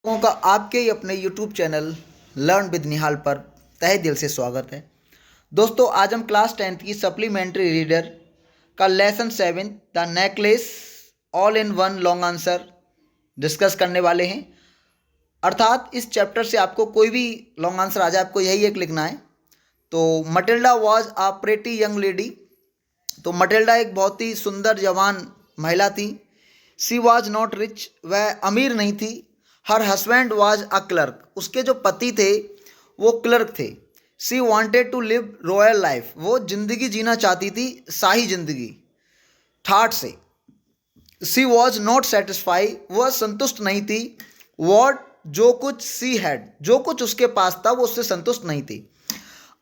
लोगों का आपके ही अपने YouTube चैनल लर्न विद निहाल पर तहे दिल से स्वागत है। दोस्तों, आज हम क्लास 10th की सप्लीमेंट्री रीडर का lesson 7 the necklace all in one long answer discuss करने वाले हैं। अर्थात इस चैप्टर से आपको कोई भी लॉन्ग आंसर आ जाए, आपको यही एक लिखना है। तो Matilda was a pretty young lady. तो मटिल्डा एक बहुत ही सुंदर जवान महिला थी। सी वॉज नॉट रिच, वह अमीर नहीं थी। हर हस्बैंड वॉज अ क्लर्क, उसके जो पति थे वो क्लर्क थे। She wanted to live royal life, वो जिंदगी जीना चाहती थी, शाही जिंदगी ठाठ से। सी वॉज नॉट सेटिस्फाई, वह संतुष्ट नहीं थी। वॉट, जो कुछ, सी हैड, जो कुछ उसके पास था वो उससे संतुष्ट नहीं थी।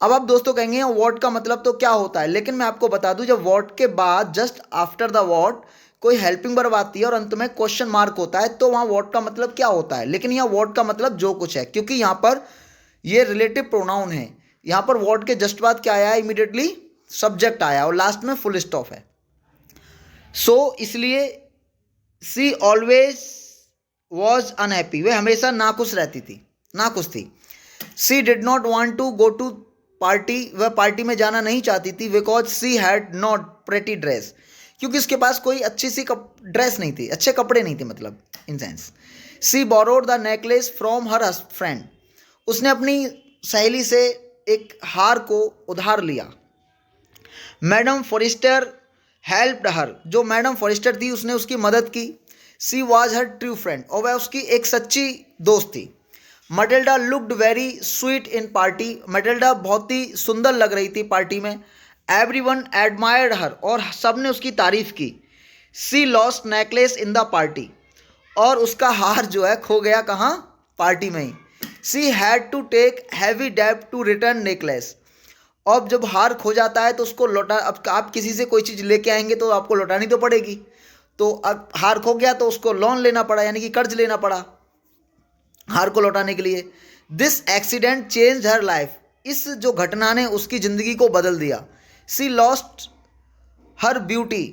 अब आप दोस्तों कहेंगे वॉट का मतलब तो क्या होता है, लेकिन मैं आपको बता दूं, जब वॉट के बाद जस्ट आफ्टर द वॉट कोई हेल्पिंग वर्ब आती है और अंत में क्वेश्चन मार्क होता है, तो वहाँ वॉट का मतलब क्या होता है। लेकिन यहाँ वॉट का मतलब जो कुछ है, क्योंकि यहाँ पर ये रिलेटिव प्रोनाउन है। यहाँ पर वॉट के जस्ट बाद क्या आया है, इमीडिएटली सब्जेक्ट आया और लास्ट में फुल स्टॉप है। सो इसलिए सी ऑलवेज वॉज अनहैप्पी, वह हमेशा नाखुश रहती थी, नाखुश थी। She did not want to go to party, वह पार्टी में जाना नहीं चाहती थी। Because she had not pretty dress, क्योंकि उसके पास कोई अच्छी सी ड्रेस नहीं थी, अच्छे कपड़े नहीं थे, मतलब in sense. She borrowed the necklace from her friend, उसने अपनी सहेली से एक हार को उधार लिया। मैडम फॉरेस्टर हेल्प्ड हर, जो मैडम फॉरेस्टर थी उसने उसकी मदद की। सी वॉज हर ट्रू फ्रेंड, और वह उसकी एक सच्ची दोस्त थी। Matilda looked very sweet in party, Matilda बहुत ही सुंदर लग रही थी पार्टी में। एवरीवन एडमायर्ड हर, और सब ने उसकी तारीफ की। She lost necklace in the party, और उसका हार जो है खो गया, कहाँ, पार्टी में ही। She had to take heavy डेब्ट टू रिटर्न नेकलेस, अब जब हार खो जाता है तो उसको लौटा, अब आप किसी से कोई चीज़ लेके आएंगे तो आपको लौटानी तो पड़ेगी। तो अब हार खो गया तो उसको लोन लेना पड़ा, यानी कि कर्ज लेना पड़ा हार को लौटाने के लिए। This accident change her life, इस जो घटना ने उसकी ज़िंदगी को बदल दिया। सी लॉस्ट हर ब्यूटी,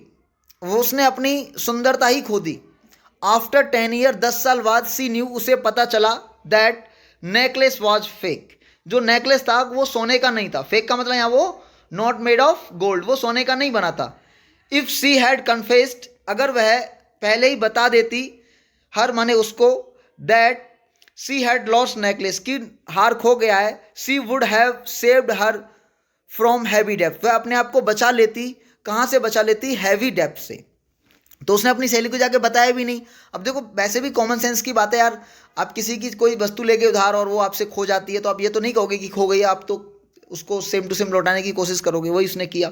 वो उसने अपनी सुंदरता ही खो दी। आफ्टर 10 ईयर, 10 साल बाद, सी न्यू, उसे पता चला, दैट नेकलेस वॉज फेक, जो नेकलेस था वो सोने का नहीं था। फेक का मतलब यहाँ वो नॉट मेड ऑफ गोल्ड, वो सोने का नहीं बना था। इफ सी हैड कन्फेस्ड, अगर वह पहले ही बता देती, हर माने उसको, that she had lost necklace, की हार खो गया है, she would have saved her from heavy depth, वह अपने आप को बचा लेती, कहाँ से बचा लेती, हैवी डेप्थ से। तो उसने अपनी सहेली को जाके बताया भी नहीं। अब देखो, वैसे भी कॉमन सेंस की बात है यार, आप किसी की कोई वस्तु लेके उधार और वो आपसे खो जाती है तो आप ये तो नहीं कहोगे कि खो गई है, आप तो उसको सेम टू सेम लौटाने की कोशिश करोगे, वही उसने किया।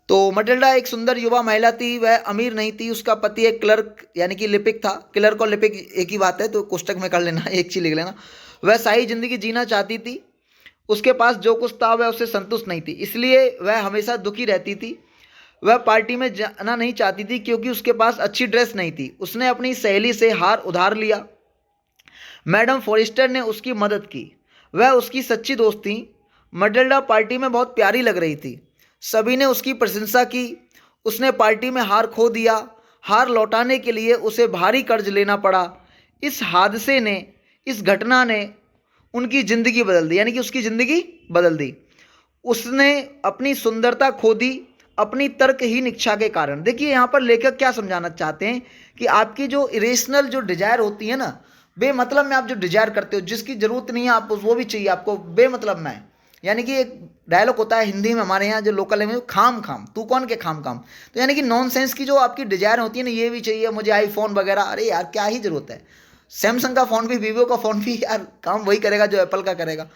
तो मटिल्डा एक सुंदर युवा महिला थी, वह अमीर नहीं थी। उसका पति एक क्लर्क यानी कि लिपिक था। क्लर्क और लिपिक एक ही बात है, तो कोष्टक में कर लेना, एक चीज लिख लेना। वह शाही जिंदगी जीना चाहती थी, उसके पास जो कुछ था वह उससे संतुष्ट नहीं थी, इसलिए वह हमेशा दुखी रहती थी। वह पार्टी में जाना नहीं चाहती थी क्योंकि उसके पास अच्छी ड्रेस नहीं थी। उसने अपनी सहेली से हार उधार लिया। मैडम फॉरेस्टर ने उसकी मदद की, वह उसकी सच्ची दोस्त थी। मटिल्डा पार्टी में बहुत प्यारी लग रही थी, सभी ने उसकी प्रशंसा की। उसने पार्टी में हार खो दिया, हार लौटाने के लिए उसे भारी कर्ज लेना पड़ा। इस हादसे ने, इस घटना ने उनकी ज़िंदगी बदल दी, यानी कि उसकी ज़िंदगी बदल दी। उसने अपनी सुंदरता खो दी अपनी तर्कहीन इच्छा के कारण। देखिए यहाँ पर लेखक क्या समझाना चाहते हैं कि आपकी जो इरेशनल जो डिजायर होती है ना, बेमतलब में आप जो डिजायर करते हो, जिसकी ज़रूरत नहीं है, आप वो भी चाहिए आपको बेमतलब में। यानी कि एक डायलॉग होता है हिंदी में हमारे यहाँ जो लोकल लैंग्वेज, खाम खाम तू कौन के खाम खाम। तो यानी कि नॉन सेंस की जो आपकी डिजायर होती है ना, ये भी चाहिए मुझे आईफोन वगैरह, अरे यार क्या ही जरूरत है। सैमसंग का फ़ोन भी, वीवो का फ़ोन भी यार काम वही करेगा जो एप्पल का करेगा।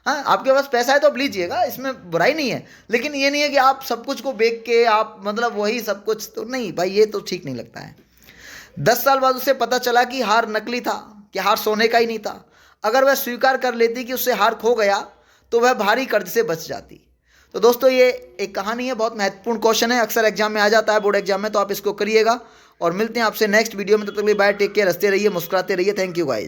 हाँ, आपके पास पैसा है तो आप लीजिएगा, इसमें बुराई नहीं है। लेकिन ये नहीं है कि आप सब कुछ को बेच के आप मतलब वही सब कुछ, तो नहीं भाई, ये तो ठीक नहीं लगता है। 10 साल बाद उसे पता चला कि हार नकली था, कि हार सोने का ही नहीं था। अगर वह स्वीकार कर लेती कि उससे हार खो गया तो वह भारी कर्ज से बच जाती। तो दोस्तों ये एक कहानी है, बहुत महत्वपूर्ण क्वेश्चन है, अक्सर एग्जाम में आ जाता है, बोर्ड एग्जाम में, तो आप इसको करिएगा। और मिलते हैं आपसे नेक्स्ट वीडियो में, तब तक के लिए बाय, टेक केयर, हंसते रहिए, मुस्कुराते रहिए। Thank you guys.